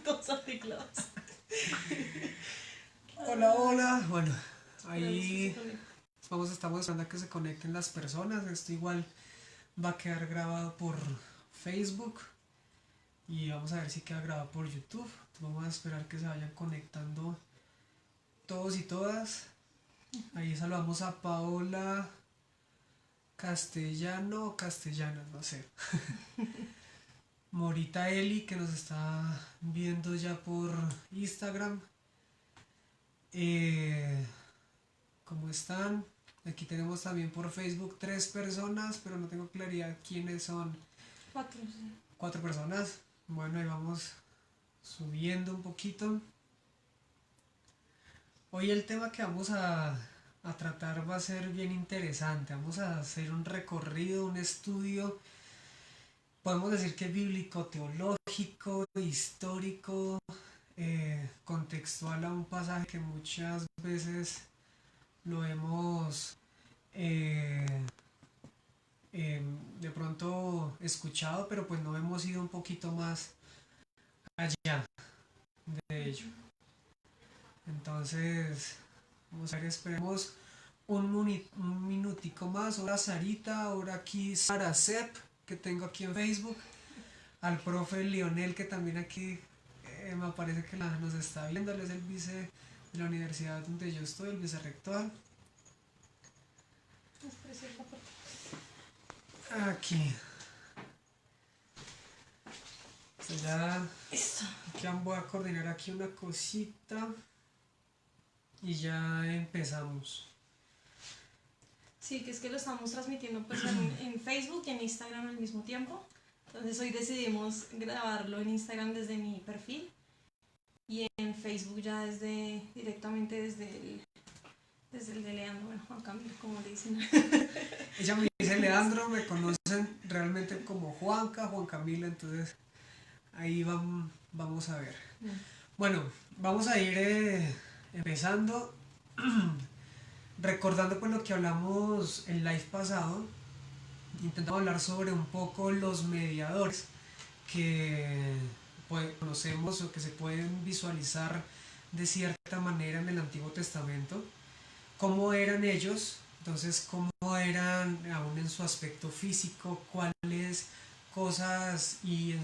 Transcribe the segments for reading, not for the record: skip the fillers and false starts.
Todos arreglados. Hola, hola. Bueno, ahí Ahí. estamos esperando a que se conecten las personas. Esto igual va a quedar grabado por Facebook y vamos a ver si queda grabado por YouTube. Entonces vamos a esperar que se vayan conectando todos y todas. Ahí saludamos a Paola Castellano o Castellanos, no sé. Morita Eli que nos está viendo ya por Instagram. Eh, ¿Cómo están? Aquí tenemos también por Facebook 3 personas, pero no tengo claridad quiénes son. 4, sí. 4 personas. Bueno, ahí vamos subiendo un poquito. Hoy el tema que vamos a tratar va a ser bien interesante. Vamos a hacer un recorrido, un estudio, podemos decir que bíblico, teológico, histórico, contextual a un pasaje que muchas veces lo hemos eh, de pronto escuchado, pero pues no hemos ido un poquito más allá de ello. Entonces, vamos a ver, esperemos un minutico más. Ahora Sarita, ahora aquí Sara Sepp, que tengo aquí en Facebook. Al profe Lionel, que también aquí me parece que nos está viendo. Él es el vice de la universidad donde yo estoy, el vicerrector. Aquí. Ya voy a coordinar aquí una cosita y ya empezamos. Sí, que es que lo estamos transmitiendo pues en Facebook y en Instagram al mismo tiempo. Entonces hoy decidimos grabarlo en Instagram desde mi perfil y en Facebook ya directamente desde el de Leandro, bueno, Juan Camilo, como le dicen. Ella me dice Leandro, me conocen realmente como Juanca, Juan Camilo, entonces ahí vamos a ver. Bueno, vamos a ir empezando, recordando pues lo que hablamos el live pasado. Intentamos hablar sobre un poco los mediadores que pues, conocemos o que se pueden visualizar de cierta manera en el Antiguo Testamento. ¿Cómo eran ellos? Entonces, ¿cómo eran aún en su aspecto físico? ¿Cuáles cosas y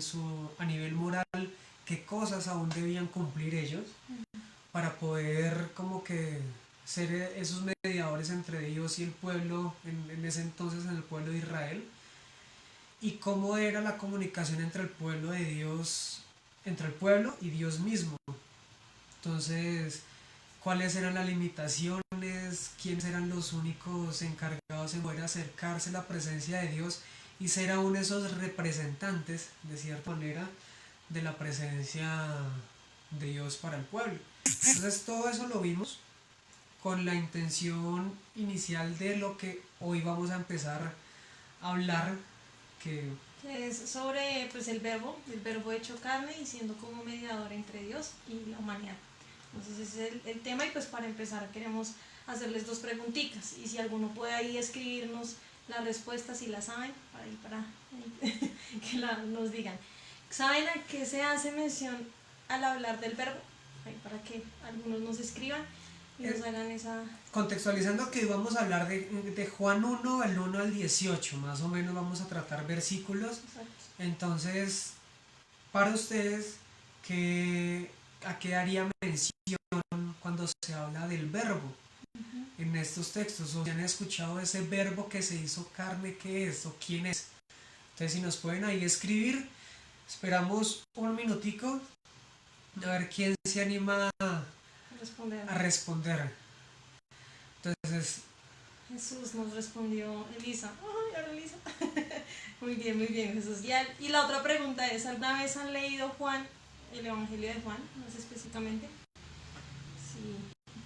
a nivel moral, qué cosas aún debían cumplir ellos para poder como que ser esos mediadores entre Dios y el pueblo, en ese entonces en el pueblo de Israel? ¿Y cómo era la comunicación entre el pueblo de Dios, entre el pueblo y Dios mismo? Entonces, ¿cuáles eran las limitaciones? ¿Quiénes eran los únicos encargados en poder acercarse a la presencia de Dios y ser aún esos representantes, de cierta manera, de la presencia de Dios para el pueblo? Entonces, todo eso lo vimos con la intención inicial de lo que hoy vamos a empezar a hablar, que Es sobre pues el verbo hecho carne y siendo como mediador entre Dios y la humanidad. Entonces ese es el tema y pues para empezar queremos hacerles 2 preguntitas y si alguno puede ahí escribirnos las respuestas si las saben, para que nos digan. ¿Saben a qué se hace mención al hablar del verbo? Ahí para que algunos nos escriban y nos hagan esa... contextualizando que vamos a hablar de Juan 1, el 1 al 18, más o menos vamos a tratar versículos. Exacto. Entonces, para ustedes, ¿a qué haría mención cuando se habla del verbo en estos textos? ¿O si han escuchado ese verbo que se hizo carne, qué es o quién es? Entonces, si nos pueden ahí escribir, esperamos un minutico a ver quién se anima a responder. Entonces, Jesús nos respondió Elisa. ¡Ay, ahora Elisa! Muy bien, Jesús. Y la otra pregunta es, ¿alguna vez han leído Juan, el Evangelio de Juan, no sé específicamente? Si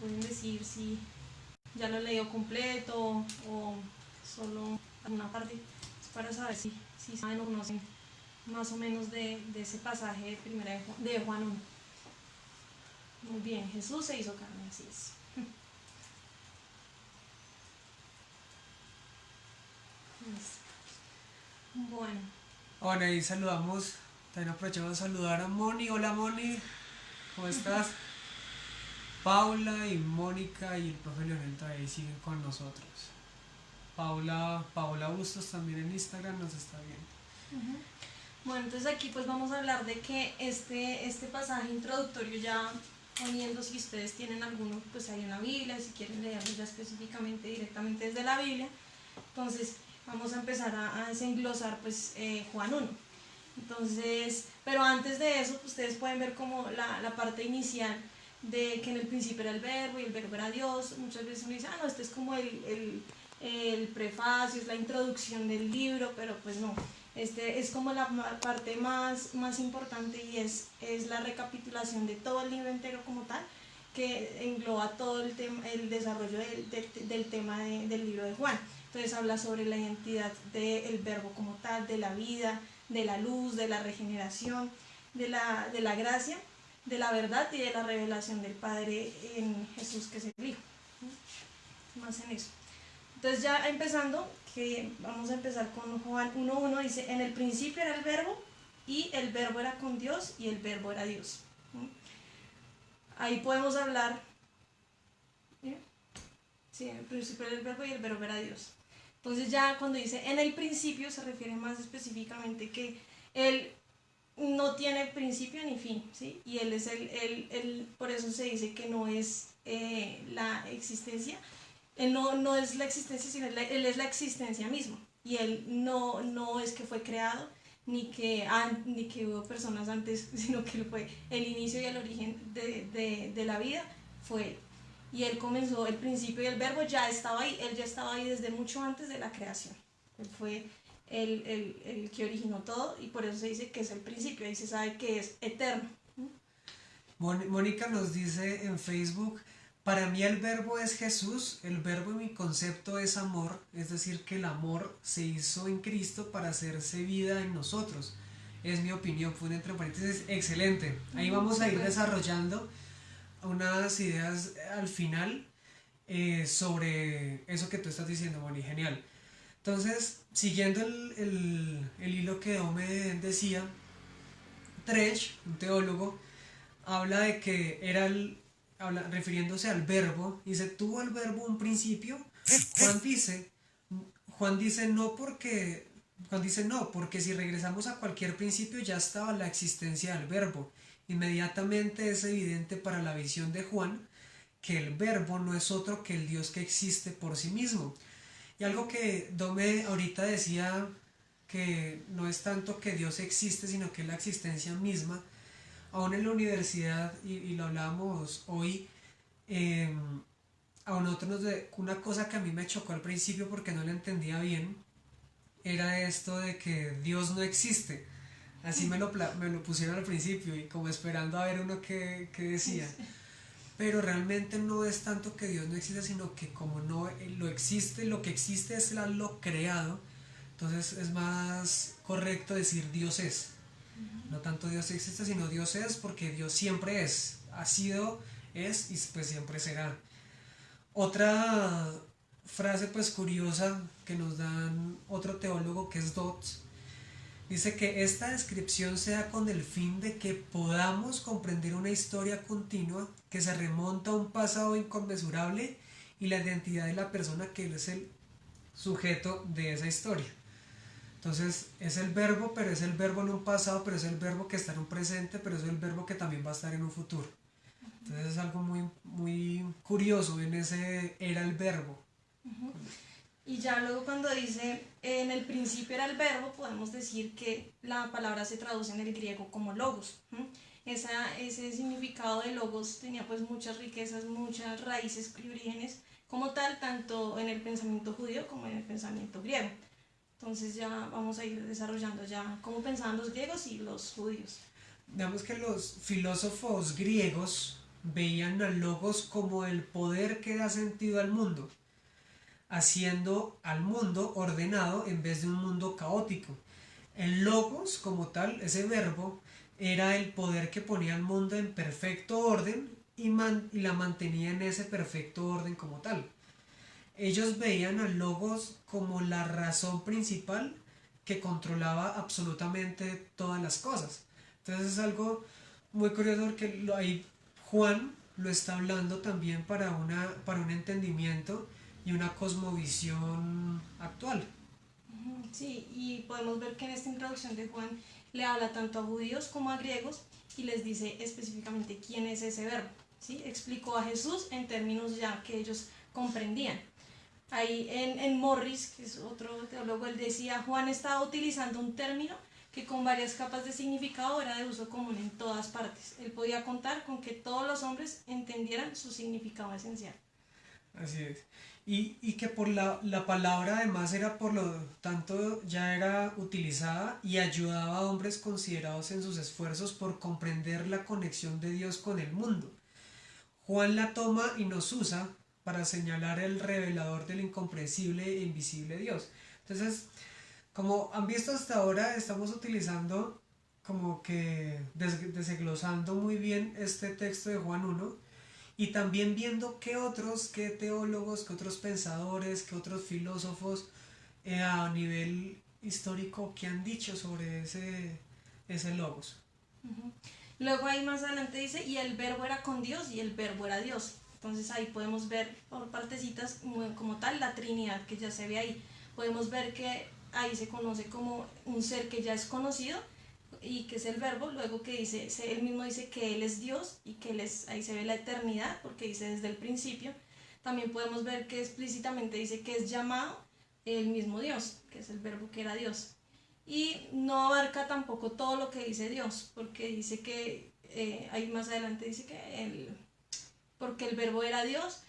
pueden decir si ya lo he leído completo o solo alguna parte, es para saber si saben o conocen más o menos de ese pasaje de, de Juan 1. Muy bien, Jesús se hizo carne, así es. Bueno. bueno, ahí saludamos También aprovechamos de saludar a Moni. Hola Moni, ¿cómo estás? Paula y Mónica y el profe Leonel ahí siguen con nosotros. Paula Bustos también en Instagram nos está viendo. Ujú. Bueno, entonces aquí pues vamos a hablar de que este pasaje introductorio ya poniendo, si ustedes tienen alguno, pues hay una Biblia, si quieren leerlo ya específicamente directamente desde la Biblia. Entonces vamos a empezar a desenglosar pues Juan 1. Entonces, pero antes de eso, ustedes pueden ver como la parte inicial de que en el principio era el verbo y el verbo era Dios. Muchas veces uno dice, ah, no, este es como el prefacio, es la introducción del libro, pero pues no. Este es como la parte más importante y es la recapitulación de todo el libro entero como tal, que engloba todo el desarrollo del tema del libro de Juan. Entonces habla sobre la identidad del verbo como tal, de la vida, de la luz, de la regeneración, de la gracia, de la verdad y de la revelación del Padre en Jesús, que es el Hijo. Más en eso. Entonces ya empezando, que vamos a empezar con Juan 1.1, dice, en el principio era el verbo y el verbo era con Dios y el verbo era Dios. Ahí podemos hablar, ¿sí? Sí, en el principio era el verbo y el verbo era Dios. Entonces ya cuando dice en el principio se refiere más específicamente que Él no tiene principio ni fin, ¿sí? Y Él es por eso se dice que no es la existencia, Él no es la existencia, sino Él es la existencia misma. Y Él no es que fue creado, ni que hubo personas antes, sino que Él fue el inicio y el origen de la vida, fue Él. Y Él comenzó, el principio y el verbo ya estaba ahí, Él ya estaba ahí desde mucho antes de la creación. Él fue el que originó todo y por eso se dice que es el principio, ahí se sabe que es eterno. Mónica nos dice en Facebook, para mí el verbo es Jesús, el verbo en mi concepto es amor, es decir, que el amor se hizo en Cristo para hacerse vida en nosotros. Es mi opinión, fue un entre paréntesis excelente. Ahí vamos a ir desarrollando unas ideas al final sobre eso que tú estás diciendo, Moni, genial. Entonces, siguiendo el hilo que Ome decía, Tresch, un teólogo, habla de que refiriéndose al verbo, dice, tuvo el verbo un principio. Juan dice, Juan dice no porque, Juan dice no, porque si regresamos a cualquier principio ya estaba la existencia del verbo. Inmediatamente es evidente para la visión de Juan que el verbo no es otro que el Dios que existe por sí mismo. Y algo que Dome ahorita decía, que no es tanto que Dios existe, sino que es la existencia misma. Aún en la universidad, y lo hablábamos hoy, eh, a nosotros una cosa que a mí me chocó al principio porque no lo entendía bien, era esto de que Dios no existe. Así me lo pusieron al principio y como esperando a ver uno que decía. Pero realmente no es tanto que Dios no exista, sino que como no lo existe, lo que existe es lo creado. Entonces es más correcto decir Dios es. No tanto Dios existe, sino Dios es, porque Dios siempre es. Ha sido, es y pues siempre será. Otra frase pues curiosa que nos dan otro teólogo que es Dodds, dice que esta descripción se da con el fin de que podamos comprender una historia continua que se remonta a un pasado inconmensurable y la identidad de la persona que es el sujeto de esa historia. Entonces es el verbo, pero es el verbo en un pasado, pero es el verbo que está en un presente, pero es el verbo que también va a estar en un futuro. Entonces es algo muy curioso en ese era el verbo. Y ya luego cuando dice en el principio era el verbo, podemos decir que la palabra se traduce en el griego como logos. Ese significado de logos tenía pues muchas riquezas, muchas raíces y orígenes como tal, tanto en el pensamiento judío como en el pensamiento griego. Entonces ya vamos a ir desarrollando ya cómo pensaban los griegos y los judíos. Veamos que los filósofos griegos veían a logos como el poder que da sentido al mundo, haciendo al mundo ordenado en vez de un mundo caótico. El logos como tal, ese verbo, era el poder que ponía al mundo en perfecto orden y la mantenía en ese perfecto orden como tal. Ellos veían al logos como la razón principal que controlaba absolutamente todas las cosas. Entonces es algo muy curioso porque ahí Juan lo está hablando también para un entendimiento y una cosmovisión actual. Sí, y podemos ver que en esta introducción de Juan le habla tanto a judíos como a griegos y les dice específicamente quién es ese verbo. ¿Sí? Explicó a Jesús en términos ya que ellos comprendían. Ahí en Morris, que es otro teólogo, él decía, Juan estaba utilizando un término que con varias capas de significado era de uso común en todas partes. Él podía contar con que todos los hombres entendieran su significado esencial. Así es. Y que por la palabra además era por lo tanto ya era utilizada y ayudaba a hombres considerados en sus esfuerzos por comprender la conexión de Dios con el mundo. Juan la toma y nos usa para señalar el revelador del incomprensible e invisible Dios. Entonces, como han visto hasta ahora, estamos utilizando como que desglosando muy bien este texto de Juan 1 y también viendo qué teólogos, qué otros pensadores, qué otros filósofos a nivel histórico que han dicho sobre ese logos. Uh-huh. Luego ahí más adelante dice, y el verbo era con Dios y el verbo era Dios. Entonces ahí podemos ver por partecitas como tal la Trinidad que ya se ve ahí. Podemos ver que ahí se conoce como un ser que ya es conocido y que es el verbo, luego que dice, él mismo dice que él es Dios y que él es, ahí se ve la eternidad porque dice desde el principio. También podemos ver que explícitamente dice que es llamado el mismo Dios, que es el verbo que era Dios. Y no abarca tampoco todo lo que dice Dios, porque dice que, ahí más adelante dice que porque el verbo era Dios,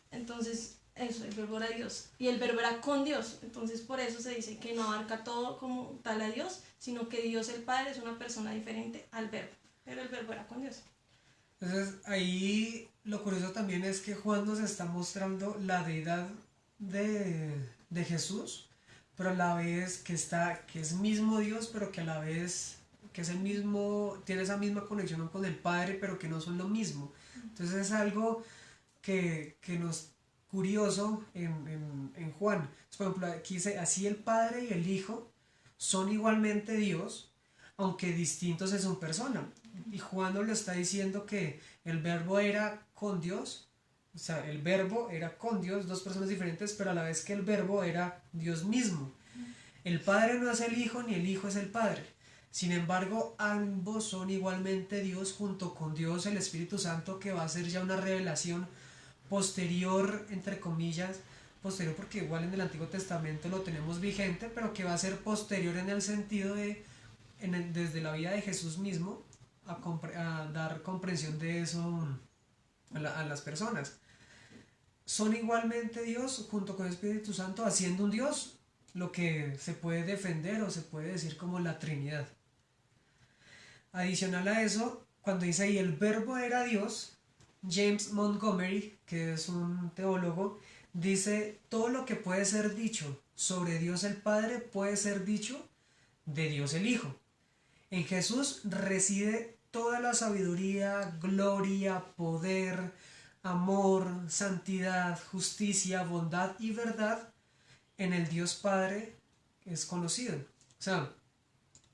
entonces eso, el verbo era Dios, y el verbo era con Dios, entonces por eso se dice que no abarca todo como tal a Dios, sino que Dios el Padre es una persona diferente al verbo, pero el verbo era con Dios. Entonces ahí lo curioso también es que Juan nos está mostrando la deidad de Jesús, pero a la vez que es mismo Dios, pero que a la vez que es el mismo, tiene esa misma conexión con el Padre, pero que no son lo mismo. Entonces es algo que nos curioso en Juan. Entonces, por ejemplo, aquí dice, así el Padre y el Hijo son igualmente Dios, aunque distintos en su persona. Y Juan nos lo está diciendo que el verbo era con Dios, o sea, el verbo era con Dios, dos personas diferentes, pero a la vez que el verbo era Dios mismo. El Padre no es el Hijo, ni el Hijo es el Padre. Sin embargo, ambos son igualmente Dios junto con Dios el Espíritu Santo, que va a ser ya una revelación posterior, entre comillas, posterior porque igual en el Antiguo Testamento lo tenemos vigente, pero que va a ser posterior en el sentido de, desde la vida de Jesús mismo, a dar comprensión de eso a las personas. Son igualmente Dios junto con el Espíritu Santo haciendo un Dios, lo que se puede defender o se puede decir como la Trinidad. Adicional a eso, cuando dice y el verbo era Dios, James Montgomery, que es un teólogo, dice todo lo que puede ser dicho sobre Dios el Padre puede ser dicho de Dios el Hijo. En Jesús reside toda la sabiduría, gloria, poder, amor, santidad, justicia, bondad y verdad en el Dios Padre es conocido. O sea,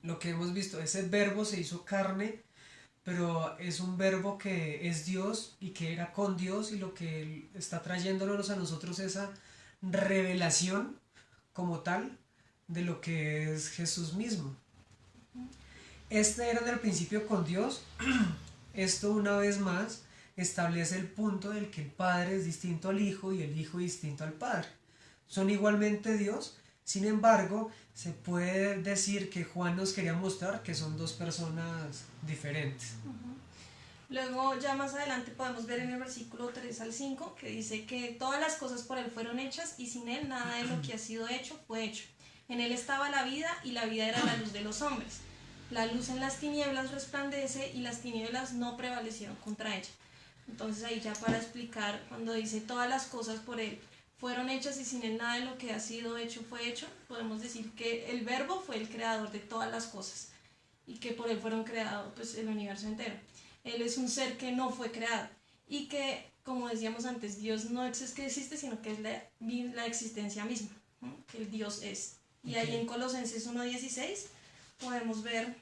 lo que hemos visto, ese verbo se hizo carne, pero es un verbo que es Dios y que era con Dios y lo que Él está trayéndonos a nosotros esa revelación como tal de lo que es Jesús mismo. Este era en el principio con Dios. Esto una vez más establece el punto del que el Padre es distinto al Hijo y el Hijo distinto al Padre. Son igualmente Dios, sin embargo, se puede decir que Juan nos quería mostrar que son dos personas diferentes. Luego ya más adelante podemos ver en el versículo 3 al 5 que dice que todas las cosas por Él fueron hechas y sin Él nada de lo que ha sido hecho fue hecho. En Él estaba la vida y la vida era la luz de los hombres. La luz en las tinieblas resplandece y las tinieblas no prevalecieron contra ella. Entonces ahí ya para explicar, cuando dice todas las cosas por Él fueron hechas y sin Él nada de lo que ha sido hecho fue hecho, podemos decir que el Verbo fue el creador de todas las cosas y que por Él fueron creados pues, el universo entero. Él es un ser que no fue creado y que, como decíamos antes, Dios no es que existe, sino que es la existencia misma, ¿no? Que el Dios es. Y ahí en Colosenses 1:16 podemos ver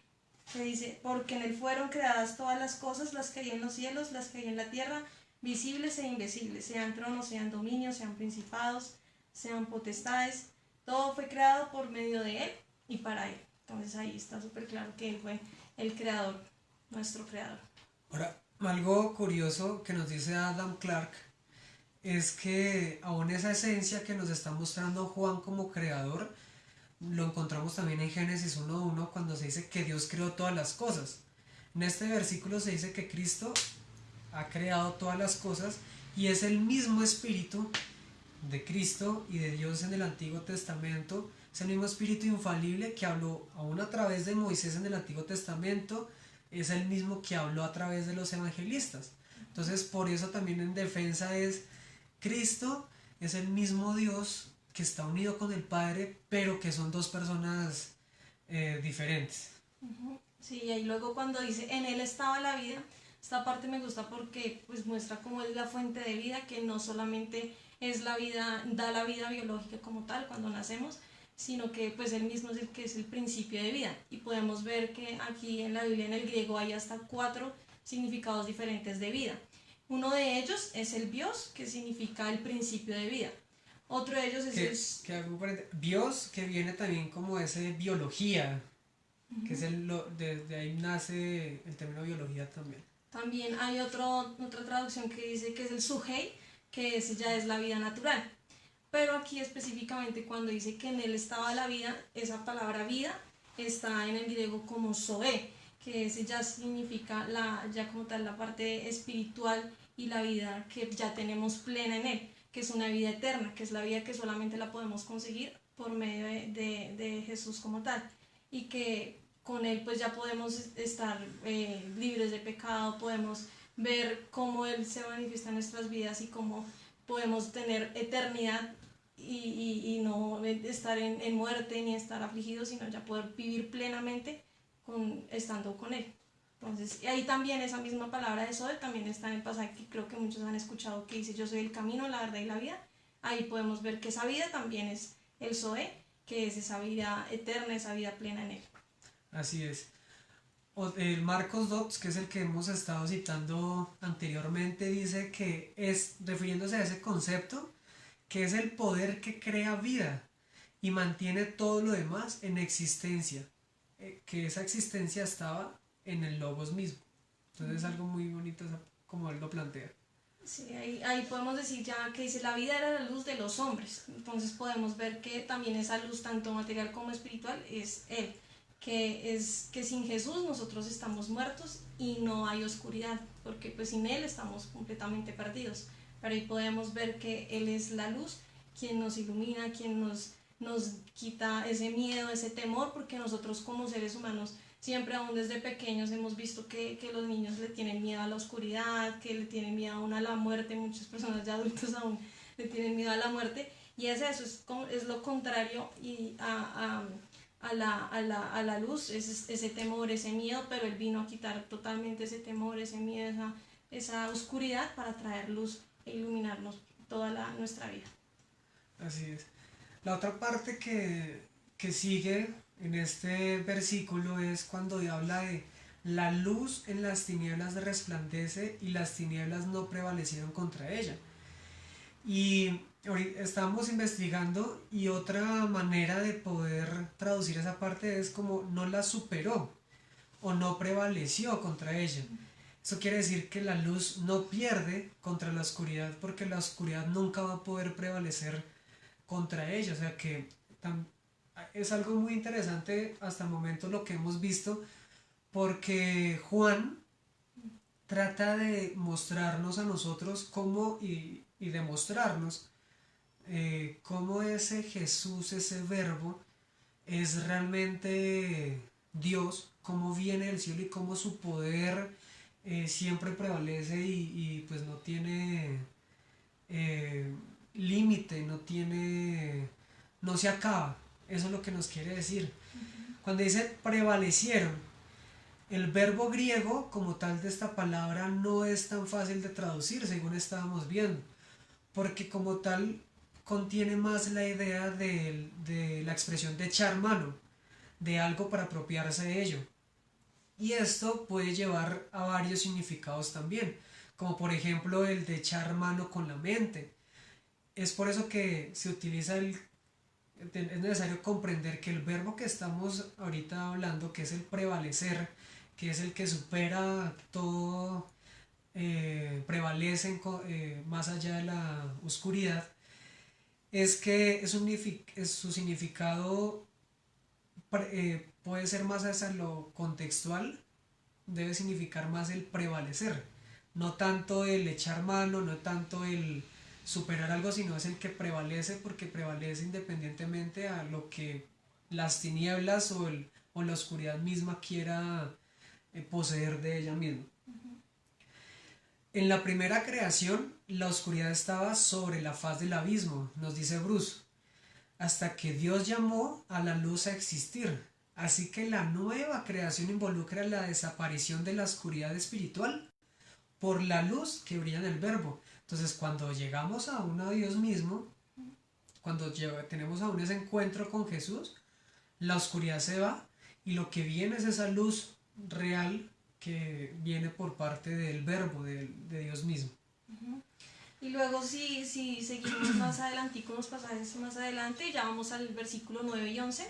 que dice, porque en él fueron creadas todas las cosas, las que hay en los cielos, las que hay en la tierra, visibles e invisibles, sean tronos, sean dominios, sean principados, sean potestades, todo fue creado por medio de él y para él. Entonces ahí está súper claro que él fue el creador, nuestro creador. Ahora, algo curioso que nos dice Adam Clark es que aún esa esencia que nos está mostrando Juan como creador, lo encontramos también en Génesis 1:1 cuando se dice que Dios creó todas las cosas. En este versículo se dice que Cristo ha creado todas las cosas y es el mismo espíritu de Cristo y de Dios en el Antiguo Testamento, es el mismo espíritu infalible que habló aún a través de Moisés en el Antiguo Testamento, es el mismo que habló a través de los evangelistas. Entonces, por eso también en defensa es Cristo, es el mismo Dios que está unido con el Padre, pero que son dos personas diferentes. Sí, y ahí luego cuando dice, en él estaba la vida, esta parte me gusta porque pues muestra cómo es la fuente de vida, que no solamente es la vida, da la vida biológica como tal cuando nacemos, sino que pues él mismo es el que es el principio de vida. Y podemos ver que aquí en la Biblia, en el griego, hay hasta 4 significados diferentes de vida. Uno de ellos es el bios, que significa el principio de vida. Otro de ellos es bios, que viene también como ese biología, que es de ahí nace el término biología también. También hay otra traducción que dice que es el sujei, que ese ya es la vida natural. Pero aquí específicamente cuando dice que en él estaba la vida, esa palabra vida está en el griego como zoe, que ese ya significa ya como tal la parte espiritual y la vida que ya tenemos plena en él, que es una vida eterna, que es la vida que solamente la podemos conseguir por medio de Jesús como tal, y que con él pues ya podemos estar libres de pecado, podemos ver cómo él se manifiesta en nuestras vidas y cómo podemos tener eternidad y no estar en muerte ni estar afligidos, sino ya poder vivir plenamente estando con él. Entonces, y ahí también esa misma palabra de Zoe también está en el pasaje que creo que muchos han escuchado, que dice yo soy el camino, la verdad y la vida. Ahí podemos ver que esa vida también es el Zoe, que es esa vida eterna, esa vida plena en él. Así es. El Marcos Dobbs, que es el que hemos estado citando anteriormente, dice que es, refiriéndose a ese concepto, que es el poder que crea vida y mantiene todo lo demás en existencia, que esa existencia estaba en el Logos mismo. Entonces es algo muy bonito como él lo plantea. Sí, ahí podemos decir ya que dice la vida era la luz de los hombres, entonces podemos ver que también esa luz tanto material como espiritual es Él, que es que sin Jesús nosotros estamos muertos y no hay oscuridad, porque pues sin Él estamos completamente perdidos, pero ahí podemos ver que Él es la luz, quien nos ilumina, quien nos quita ese miedo, ese temor, porque nosotros como seres humanos siempre aún desde pequeños hemos visto que los niños le tienen miedo a la oscuridad, que le tienen miedo aún a la muerte, muchas personas ya adultos aún le tienen miedo a la muerte, y eso es lo contrario y a la luz, ese temor, ese miedo, pero Él vino a quitar totalmente ese temor, ese miedo, esa oscuridad para traer luz e iluminarnos toda nuestra vida. Así es. La otra parte que sigue en este versículo es cuando habla de la luz en las tinieblas resplandece y las tinieblas no prevalecieron contra ella. Y ahorita estamos investigando y otra manera de poder traducir esa parte es como no la superó o no prevaleció contra ella. Eso quiere decir que la luz no pierde contra la oscuridad porque la oscuridad nunca va a poder prevalecer contra ella. O sea que es algo muy interesante hasta el momento lo que hemos visto, porque Juan trata de mostrarnos a nosotros cómo y demostrarnos cómo ese Jesús, ese verbo, es realmente Dios, cómo viene del cielo y cómo su poder siempre prevalece y pues no tiene límite, no se acaba. Eso es lo que nos quiere decir. Cuando dice prevalecieron, el verbo griego como tal de esta palabra no es tan fácil de traducir según estábamos viendo, porque como tal, contiene más la idea de la expresión de echar mano de algo para apropiarse de ello. Y esto puede llevar a varios significados también, como por ejemplo el de echar mano con la mente. Es por eso que se utiliza es necesario comprender que el verbo que estamos ahorita hablando, que es el prevalecer, que es el que supera todo, prevalece más allá de la oscuridad, es que su significado puede ser más hacia lo contextual, debe significar más el prevalecer, no tanto el echar mano, no tanto el superar algo, sino es el que prevalece porque prevalece independientemente a lo que las tinieblas o la oscuridad misma quiera poseer de ella misma. En la primera creación, la oscuridad estaba sobre la faz del abismo, nos dice Bruce, hasta que Dios llamó a la luz a existir. Así que la nueva creación involucra la desaparición de la oscuridad espiritual por la luz que brilla en el verbo. Entonces, cuando llegamos aún a Dios mismo, cuando tenemos aún ese encuentro con Jesús, la oscuridad se va y lo que viene es esa luz real que viene por parte del verbo, de Dios mismo. Y luego si seguimos más adelante con los pasajes más adelante, ya vamos al versículo 9 y 11,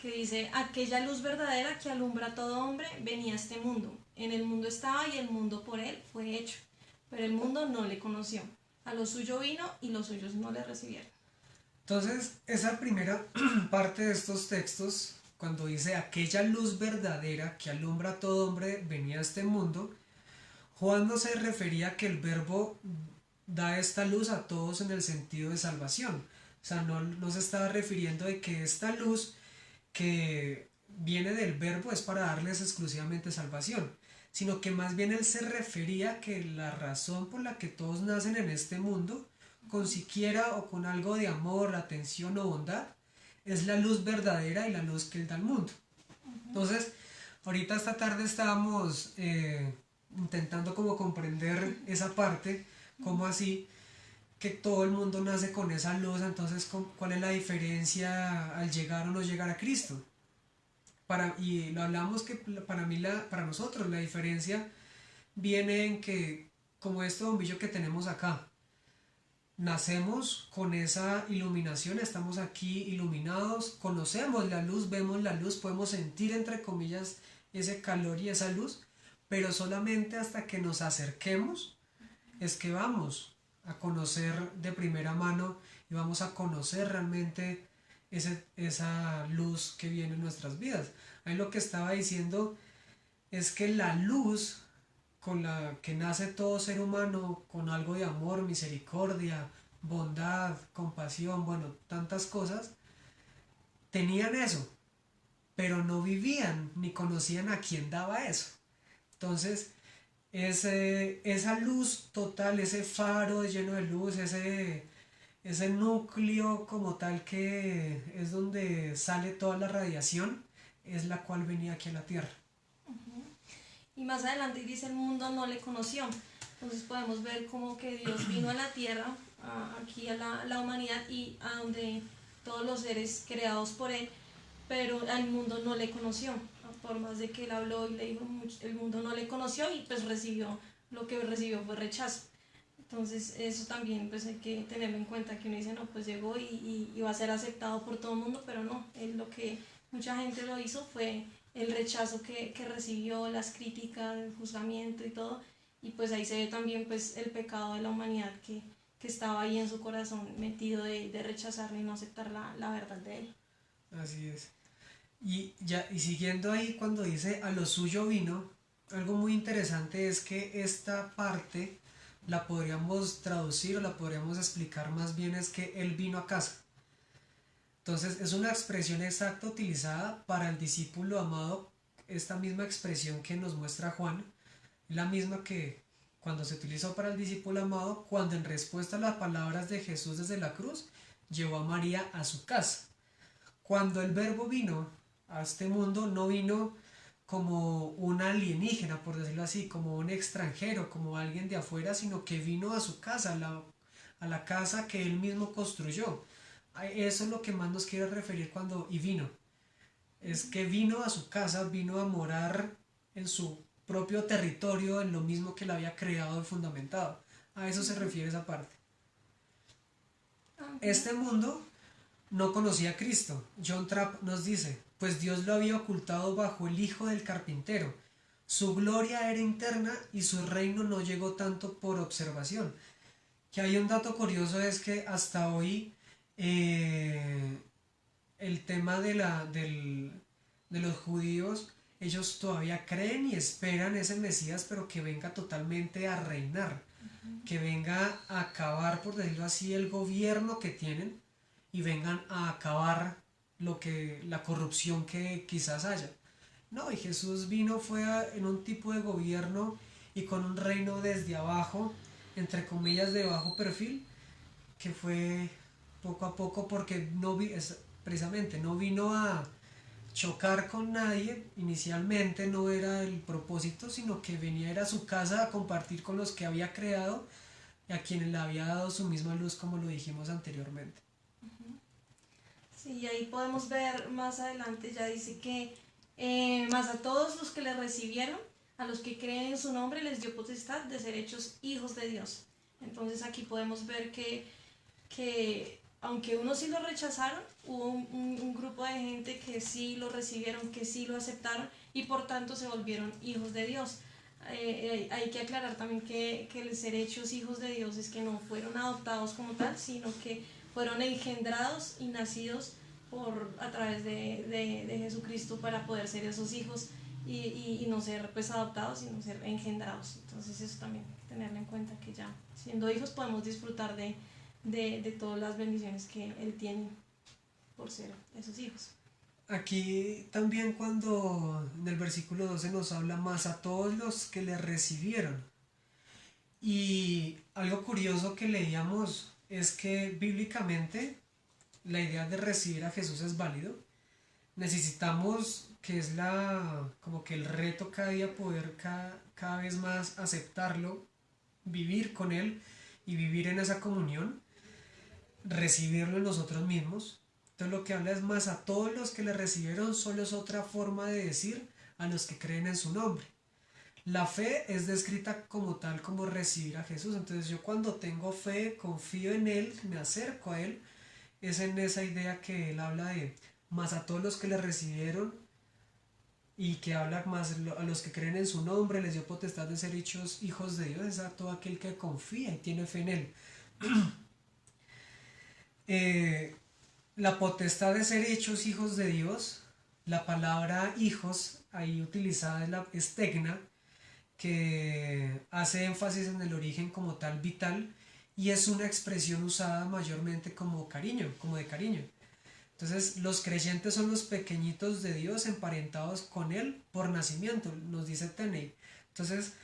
que dice, aquella luz verdadera que alumbra a todo hombre venía a este mundo. En el mundo estaba y el mundo por él fue hecho, pero el mundo no le conoció. A lo suyo vino y los suyos no le recibieron. Entonces, esa primera parte de estos textos, cuando dice aquella luz verdadera que alumbra a todo hombre venía a este mundo, Juan no se refería a que el verbo da esta luz a todos en el sentido de salvación. O sea, no se estaba refiriendo de que esta luz que viene del verbo es para darles exclusivamente salvación, sino que más bien él se refería a que la razón por la que todos nacen en este mundo, con siquiera o con algo de amor, atención o bondad, es la luz verdadera y la luz que él da al mundo. Entonces, ahorita esta tarde estábamos intentando como comprender esa parte, como así que todo el mundo nace con esa luz, entonces ¿cuál es la diferencia al llegar o no llegar a Cristo? Y lo hablamos que para nosotros la diferencia viene en que, como este bombillo que tenemos acá, nacemos con esa iluminación, estamos aquí iluminados, conocemos la luz, vemos la luz, podemos sentir entre comillas ese calor y esa luz, pero solamente hasta que nos acerquemos es que vamos a conocer de primera mano y vamos a conocer realmente esa luz que viene en nuestras vidas. Ahí lo que estaba diciendo es que la luz con la que nace todo ser humano, con algo de amor, misericordia, bondad, compasión, bueno, tantas cosas, tenían eso, pero no vivían ni conocían a quién daba eso. Entonces, esa luz total, ese faro lleno de luz, ese núcleo como tal que es donde sale toda la radiación, es la cual venía aquí a la Tierra. Y más adelante dice el mundo no le conoció. Entonces podemos ver como que Dios vino a la tierra, aquí a la humanidad y a donde todos los seres creados por él, pero al mundo no le conoció. Por más de que él habló y le dijo, el mundo no le conoció y pues lo que recibió fue rechazo. Entonces eso también pues hay que tenerlo en cuenta, que uno dice, no, pues llegó y va a ser aceptado por todo el mundo, pero no, lo que mucha gente lo hizo fue el rechazo que recibió, las críticas, el juzgamiento y todo, y pues ahí se ve también pues el pecado de la humanidad que estaba ahí en su corazón metido de rechazarlo y no aceptar la verdad de él. Así es. Y siguiendo ahí cuando dice a lo suyo vino, algo muy interesante es que esta parte la podríamos traducir o la podríamos explicar más bien es que él vino a casa. Entonces es una expresión exacta utilizada para el discípulo amado, esta misma expresión que nos muestra Juan, la misma que cuando se utilizó para el discípulo amado, cuando en respuesta a las palabras de Jesús desde la cruz, llevó a María a su casa. Cuando el verbo vino a este mundo, no vino como un alienígena, por decirlo así, como un extranjero, como alguien de afuera, sino que vino a su casa, a la casa que él mismo construyó. Eso es lo que más nos quiere referir cuando y vino. Es que vino a su casa, vino a morar en su propio territorio, en lo mismo que él había creado y fundamentado. A eso se refiere esa parte. Este mundo no conocía a Cristo. John Trapp nos dice, pues Dios lo había ocultado bajo el hijo del carpintero. Su gloria era interna y su reino no llegó tanto por observación. Que hay un dato curioso es que hasta hoy eh, el tema de los judíos, ellos todavía creen y esperan ese Mesías, pero que venga totalmente a reinar, que venga a acabar, por decirlo así, el gobierno que tienen y vengan a acabar la corrupción que quizás haya. No, y Jesús vino en un tipo de gobierno y con un reino desde abajo, entre comillas de bajo perfil, que fue poco a poco porque precisamente no vino a chocar con nadie, inicialmente no era el propósito, sino que venía a su casa a compartir con los que había creado y a quienes le había dado su misma luz, como lo dijimos anteriormente. Sí, y ahí podemos ver más adelante, ya dice que más a todos los que le recibieron, a los que creen en su nombre, les dio potestad de ser hechos hijos de Dios. Entonces aquí podemos ver que aunque unos sí lo rechazaron, hubo un grupo de gente que sí lo recibieron, que sí lo aceptaron y por tanto se volvieron hijos de Dios. Hay que aclarar también que el ser hechos hijos de Dios es que no fueron adoptados como tal, sino que fueron engendrados y nacidos a través de Jesucristo para poder ser esos hijos y no ser pues adoptados, sino ser engendrados. Entonces eso también hay que tenerlo en cuenta, que ya siendo hijos podemos disfrutar de todas las bendiciones que Él tiene por ser esos hijos. Aquí también cuando en el versículo 12 nos habla más a todos los que le recibieron. Y algo curioso que leíamos es que bíblicamente la idea de recibir a Jesús es válido. Necesitamos, que es como que el reto cada día poder cada vez más aceptarlo, vivir con Él y vivir en esa comunión, recibirlo en nosotros mismos. Entonces lo que habla es más a todos los que le recibieron, solo es otra forma de decir a los que creen en su nombre. La fe es descrita como tal, como recibir a Jesús. Entonces yo cuando tengo fe, confío en Él, me acerco a Él, es en esa idea que Él habla de más a todos los que le recibieron y que habla más a los que creen en su nombre, les dio potestad de ser hechos hijos de Dios, es a todo aquel que confía y tiene fe en Él. Eh, la potestad de ser hechos hijos de Dios, la palabra hijos ahí utilizada es tecna, que hace énfasis en el origen como tal vital y es una expresión usada mayormente como cariño, como de cariño. Entonces los creyentes son los pequeñitos de Dios emparentados con Él por nacimiento, nos dice Tenney. Entonces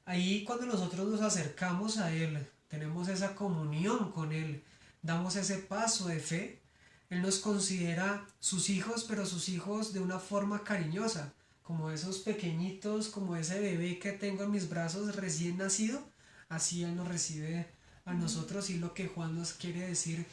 ahí cuando nosotros nos acercamos a Él, tenemos esa comunión con Él, damos ese paso de fe, Él nos considera sus hijos, pero sus hijos de una forma cariñosa, como esos pequeñitos, como ese bebé que tengo en mis brazos recién nacido, así Él nos recibe a nosotros y lo que Juan nos quiere decir,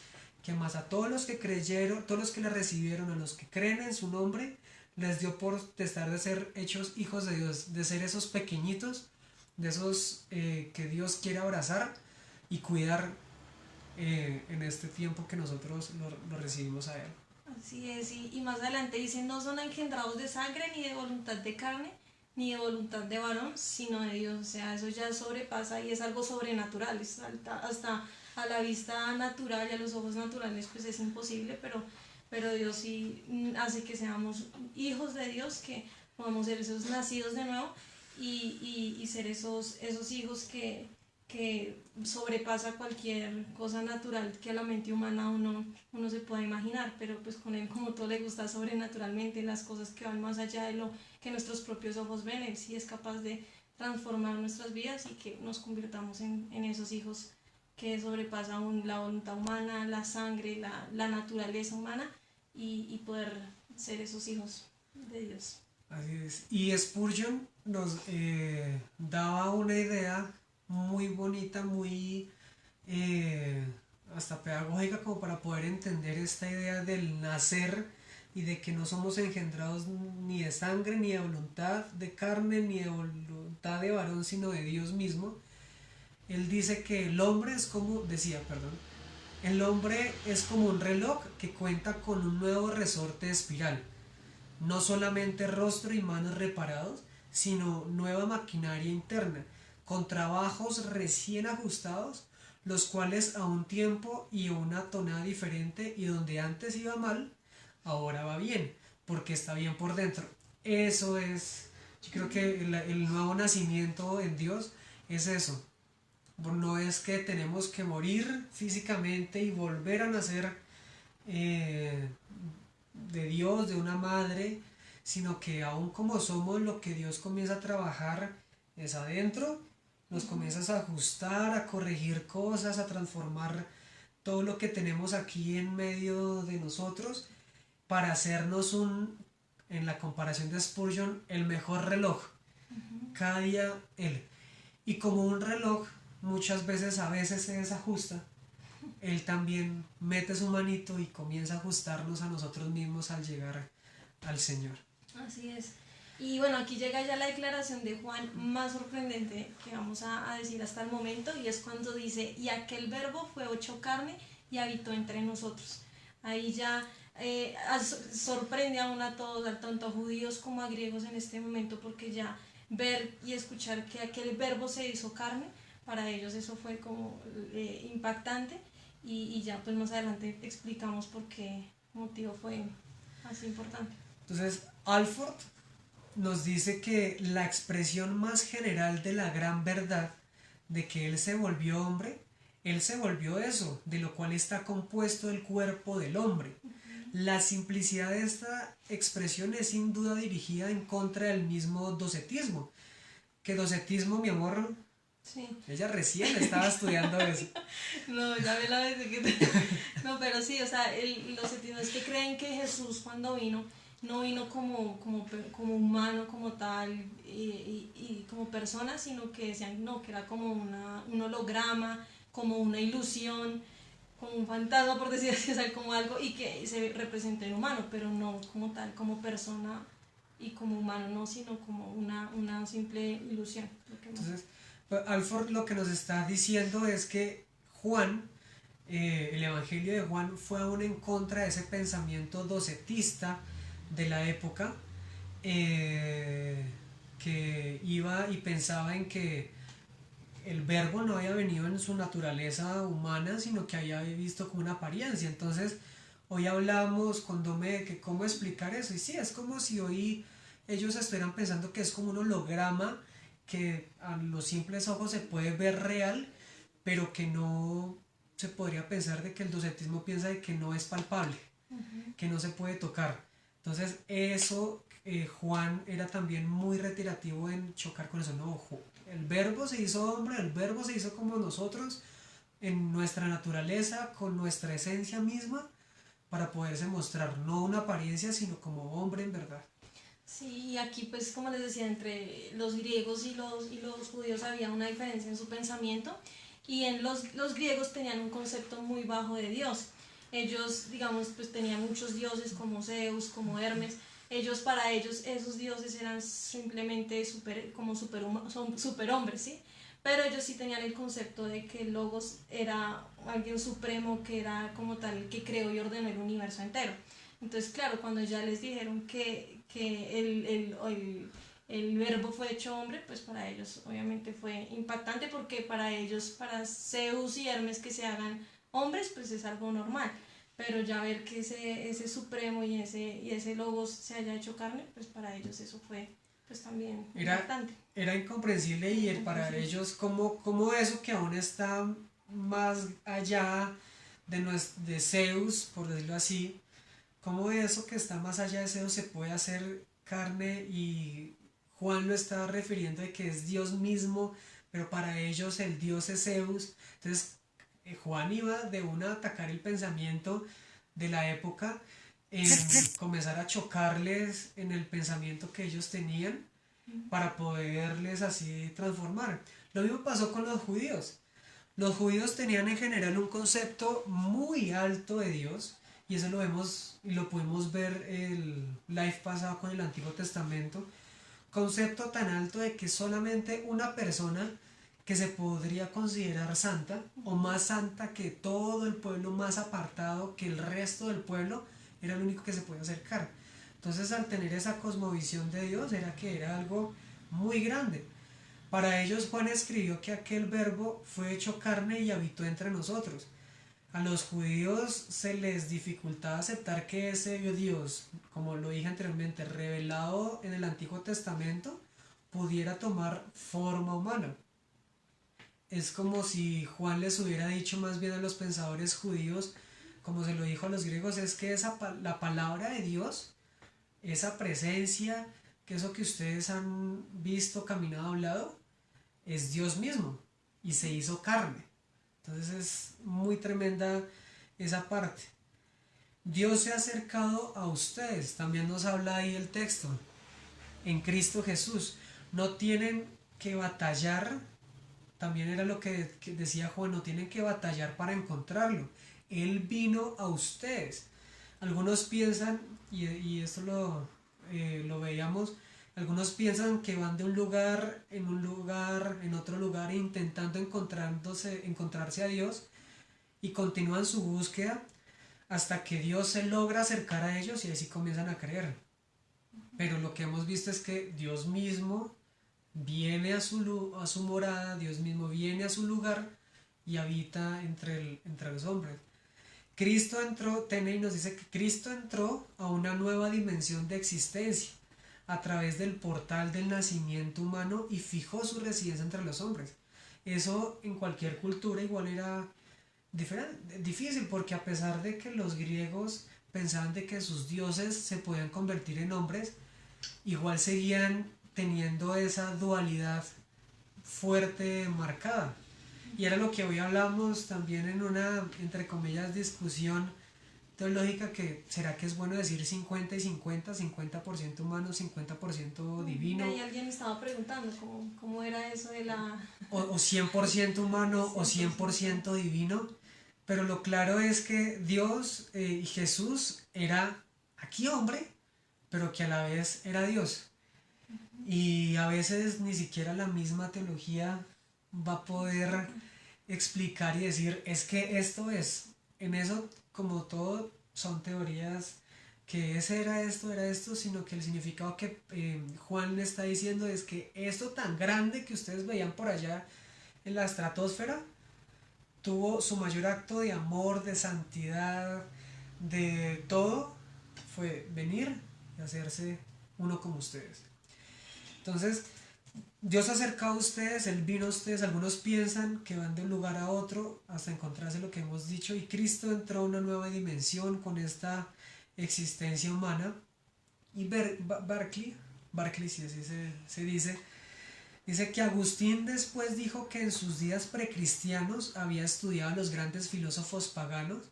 que más a todos los que creyeron, todos los que le recibieron, a los que creen en su nombre, les dio por testar de ser hechos hijos de Dios, de ser esos pequeñitos, de esos que Dios quiere abrazar y cuidar en este tiempo que nosotros lo recibimos a Él. Así es, y más adelante dice, no son engendrados de sangre, ni de voluntad de carne, ni de voluntad de varón, sino de Dios. O sea, eso ya sobrepasa y es algo sobrenatural, es hasta a la vista natural y a los ojos naturales pues es imposible, pero Dios sí hace que seamos hijos de Dios, que podamos ser esos nacidos de nuevo y ser esos hijos que sobrepasa cualquier cosa natural que a la mente humana uno se pueda imaginar, pero pues con Él como todo le gusta sobrenaturalmente, las cosas que van más allá de lo que nuestros propios ojos ven, Él sí es capaz de transformar nuestras vidas y que nos convirtamos en esos hijos que sobrepasan aún la voluntad humana, la sangre, la naturaleza humana y poder ser esos hijos de Dios. Así es. Y Spurgeon nos daba una idea muy bonita, muy eh, hasta pedagógica como para poder entender esta idea del nacer y de que no somos engendrados ni de sangre, ni de voluntad de carne, ni de voluntad de varón, sino de Dios mismo. Él dice que el hombre es como, decía, perdón, el hombre es como un reloj que cuenta con un nuevo resorte de espiral. No solamente rostro y manos reparados, sino nueva maquinaria interna, con trabajos recién ajustados, los cuales a un tiempo y a una tonada diferente y donde antes iba mal, ahora va bien, porque está bien por dentro. Eso es, yo creo que el nuevo nacimiento en Dios es eso. No es que tenemos que morir físicamente y volver a nacer eh, de Dios, de una madre, sino que aún como somos, lo que Dios comienza a trabajar es adentro, nos comienzas a ajustar, a corregir cosas, a transformar todo lo que tenemos aquí en medio de nosotros para hacernos en la comparación de Spurgeon, el mejor reloj. Cada día él. Y como un reloj muchas veces a veces se desajusta, él también mete su manito y comienza a ajustarnos a nosotros mismos al llegar al Señor. Así es. Y bueno, aquí llega ya la declaración de Juan más sorprendente que vamos a decir hasta el momento, y es cuando dice, y aquel verbo fue hecho carne y habitó entre nosotros. Ahí ya sorprende aún a todos, tanto a judíos como a griegos en este momento, porque ya ver y escuchar que aquel verbo se hizo carne, para ellos eso fue como impactante, y ya pues más adelante explicamos por qué motivo fue así importante. Entonces, Alford nos dice que la expresión más general de la gran verdad de que Él se volvió hombre, Él se volvió eso, de lo cual está compuesto el cuerpo del hombre. La simplicidad de esta expresión es sin duda dirigida en contra del mismo docetismo. Que docetismo, mi amor, Sí. ella recién estaba estudiando eso. No, ya ve la vez de que No, pero sí, o sea, los etios que creen que Jesús cuando vino, no vino como humano, como tal, y como persona, sino que decían, no, que era como un holograma, como una ilusión, como un fantasma, por decir así, o sea, como algo, y que se representa en humano, pero no como tal, como persona y como humano, no, sino como una simple ilusión. Entonces, Alford lo que nos está diciendo es que Juan, el Evangelio de Juan fue aún en contra de ese pensamiento docetista de la época, que iba y pensaba en que el verbo no había venido en su naturaleza humana, sino que había visto como una apariencia. Entonces, hoy hablamos con Dome de que cómo explicar eso. Y sí, es como si hoy ellos estuvieran pensando que es como un holograma que a los simples ojos se puede ver real, pero que no se podría pensar de que el docetismo piensa de que no es palpable, que no se puede tocar. Entonces, eso Juan era también muy retirativo en chocar con eso. No, el verbo se hizo hombre, el verbo se hizo como nosotros, en nuestra naturaleza, con nuestra esencia misma, para poderse mostrar, no una apariencia, sino como hombre en verdad. Sí, y aquí pues como les decía, entre los griegos y los judíos había una diferencia en su pensamiento, y en los griegos tenían un concepto muy bajo de Dios. Ellos, digamos, pues tenían muchos dioses como Zeus, como Hermes. Para ellos esos dioses eran simplemente son superhombres, ¿sí? Pero ellos sí tenían el concepto de que el Logos era alguien supremo, que era como tal, que creó y ordenó el universo entero. Entonces, claro, cuando ya les dijeron que el verbo fue hecho hombre, pues para ellos obviamente fue impactante, porque para ellos, para Zeus y Hermes, que se hagan hombres, pues es algo normal. Pero ya ver que ese supremo y ese logos se haya hecho carne, pues para ellos eso fue pues también impactante. Era incomprensible, y para ellos como eso que aún está más allá de Zeus, por decirlo así, cómo eso que está más allá de Zeus se puede hacer carne, y Juan lo está refiriendo de que es Dios mismo, pero para ellos el Dios es Zeus. Entonces Juan iba de una a atacar el pensamiento de la época, en comenzar a chocarles en el pensamiento que ellos tenían para poderles así transformar. Lo mismo pasó con los judíos. Los judíos tenían en general un concepto muy alto de Dios, y eso lo vemos y lo pudimos ver el live pasado con el Antiguo Testamento. Concepto tan alto de que solamente una persona que se podría considerar santa, o más santa que todo el pueblo, más apartado que el resto del pueblo, era el único que se podía acercar. Entonces, al tener esa cosmovisión de Dios, era que era algo muy grande. Para ellos, Juan escribió que aquel verbo fue hecho carne y habitó entre nosotros. A los judíos se les dificultaba aceptar que ese Dios, como lo dije anteriormente, revelado en el Antiguo Testamento, pudiera tomar forma humana. Es como si Juan les hubiera dicho más bien a los pensadores judíos, como se lo dijo a los griegos, es que la palabra de Dios, esa presencia, que eso que ustedes han visto, caminado, hablado, es Dios mismo y se hizo carne. Entonces es muy tremenda esa parte. Dios se ha acercado a ustedes, también nos habla ahí el texto, en Cristo Jesús. No tienen que batallar, también era lo que decía Juan, no tienen que batallar para encontrarlo. Él vino a ustedes. Algunos piensan, y esto lo veíamos, algunos piensan que van de un lugar, en otro lugar, intentando encontrarse a Dios, y continúan su búsqueda hasta que Dios se logra acercar a ellos y así comienzan a creer. Pero lo que hemos visto es que Dios mismo viene a su morada, Dios mismo viene a su lugar y habita entre los hombres. Cristo entró, Tene nos dice que Cristo entró a una nueva dimensión de existencia a través del portal del nacimiento humano y fijó su residencia entre los hombres. Eso en cualquier cultura igual era difícil, porque a pesar de que los griegos pensaban de que sus dioses se podían convertir en hombres, igual seguían teniendo esa dualidad fuerte, marcada. Y era lo que hoy hablamos también en una, entre comillas, discusión teológica, que será que es bueno decir 50 y 50, 50% humano, 50% divino. Ahí alguien me estaba preguntando cómo era eso de la... O 100% humano 100%. O 100% divino. Pero lo claro es que Dios y Jesús era aquí hombre, pero que a la vez era Dios. Y a veces ni siquiera la misma teología va a poder explicar y decir, es que esto es. En eso, como todo, son teorías, que ese era esto, sino que el significado que Juan le está diciendo es que esto tan grande que ustedes veían por allá en la estratosfera, tuvo su mayor acto de amor, de santidad, de todo, fue venir y hacerse uno como ustedes. Entonces, Dios se ha acercado a ustedes, Él vino a ustedes. Algunos piensan que van de un lugar a otro hasta encontrarse, lo que hemos dicho, y Cristo entró a una nueva dimensión con esta existencia humana. Y Barclay, si así se dice que Agustín después dijo que en sus días precristianos había estudiado a los grandes filósofos paganos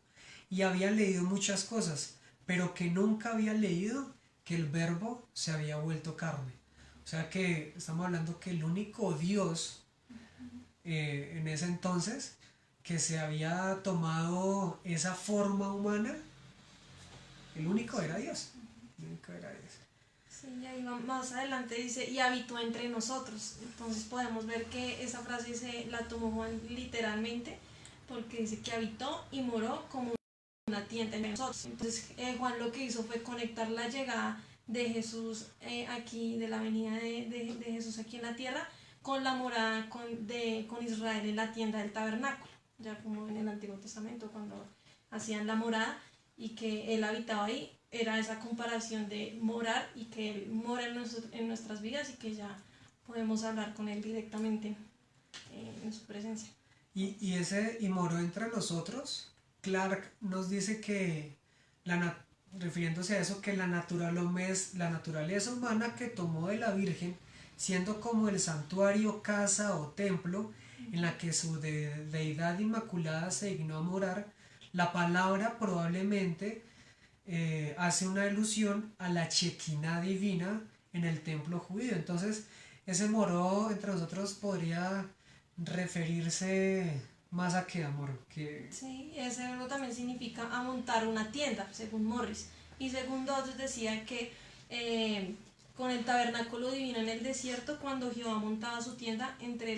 y había leído muchas cosas, pero que nunca había leído que el verbo se había vuelto carne. O sea que estamos hablando que el único Dios en ese entonces que se había tomado esa forma humana, el único era Dios. El único era Dios. Sí, y ahí más adelante dice, y habitó entre nosotros. Entonces podemos ver que esa frase la tomó Juan literalmente, porque dice que habitó y moró como una tienda entre nosotros. Entonces Juan lo que hizo fue conectar la llegada de Jesús aquí, de la venida de Jesús aquí en la tierra, con la morada con Israel en la tienda del tabernáculo, ya como en el Antiguo Testamento cuando hacían la morada y que Él habitaba ahí. Era esa comparación de morar y que Él mora en nuestras vidas y que ya podemos hablar con Él directamente en su presencia. Y moró entre nosotros. Clark nos dice que refiriéndose a eso, que la naturaleza humana que tomó de la Virgen, siendo como el santuario, casa o templo en la que su deidad inmaculada se dignó a morar, la palabra probablemente hace una alusión a la Shekinah divina en el templo judío. Entonces, ese moró entre nosotros podría referirse más a que amor, que Sí, ese verbo también significa amontar una tienda, según Morris. Y según Dodds decía que con el tabernáculo divino en el desierto, cuando Jehová montaba su tienda entre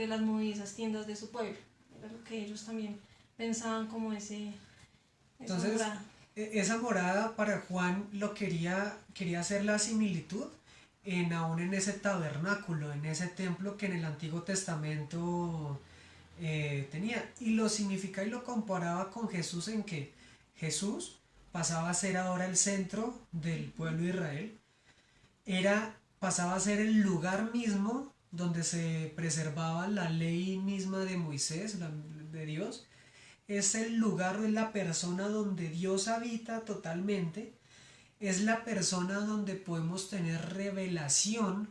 las movedizas tiendas de su pueblo. Era lo que ellos también pensaban como esa entonces morada. esa morada para Juan quería hacer la similitud aún en ese tabernáculo, en ese templo que en el Antiguo Testamento tenía. Y lo significa y lo comparaba con Jesús en que Jesús pasaba a ser ahora el centro del pueblo de Israel, pasaba a ser el lugar mismo donde se preservaba la ley misma de Moisés, de Dios. Es el lugar, es la persona donde Dios habita totalmente, es la persona donde podemos tener revelación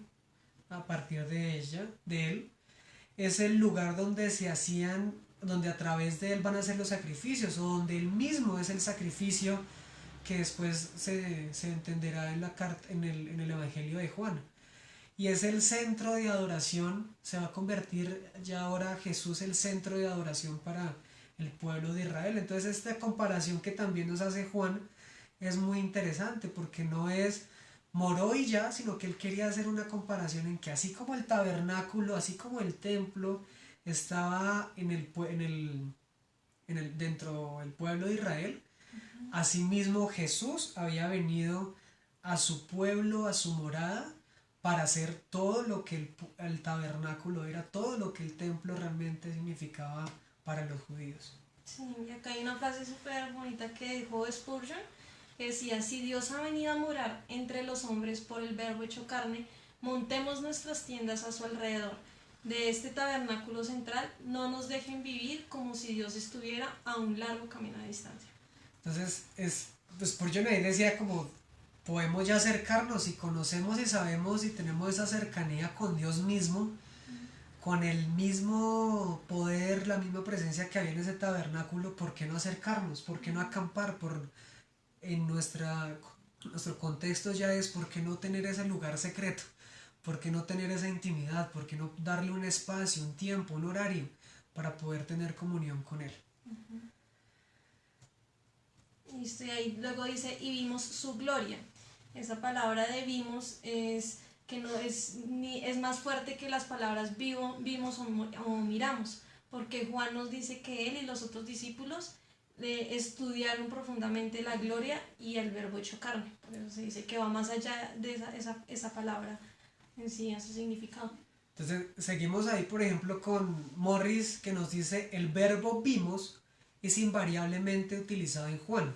a partir de ella, de él, es el lugar donde se hacían, donde a través de él van a hacer los sacrificios, o donde él mismo es el sacrificio que después se entenderá en, en el Evangelio de Juan. Y es el centro de adoración, se va a convertir ya ahora Jesús el centro de adoración para el pueblo de Israel. Entonces esta comparación que también nos hace Juan es muy interesante porque no es moró y ya, sino que él quería hacer una comparación en que así como el tabernáculo, así como el templo estaba dentro del pueblo de Israel, asimismo Jesús había venido a su pueblo, a su morada, para hacer todo lo que el tabernáculo era, todo lo que el templo realmente significaba para los judíos. Sí, y acá hay una frase súper bonita que dijo Spurgeon, que decía, si Dios ha venido a morar entre los hombres por el verbo hecho carne, montemos nuestras tiendas a su alrededor. De este tabernáculo central no nos dejen vivir como si Dios estuviera a un largo camino de distancia. Entonces, pues por yo ahí decía como, podemos ya acercarnos y conocemos y sabemos y tenemos esa cercanía con Dios mismo, con el mismo poder, la misma presencia que había en ese tabernáculo. ¿Por qué no acercarnos? ¿Por qué no acampar? En nuestro contexto ya es, ¿por qué no tener ese lugar secreto? ¿Por qué no tener esa intimidad? ¿Por qué no darle un espacio, un tiempo, un horario para poder tener comunión con Él? Y ahí luego dice, y vimos su gloria. Esa palabra de vimos es que no es, ni, es más fuerte que las palabras vimos o miramos, porque Juan nos dice que él y los otros discípulos estudiaron profundamente la gloria y el verbo hecho carne. Por eso se dice que va más allá de esa palabra en sí, a su significado. Entonces, seguimos ahí, por ejemplo, con Morris, que nos dice, el verbo vimos es invariablemente utilizado en Juan,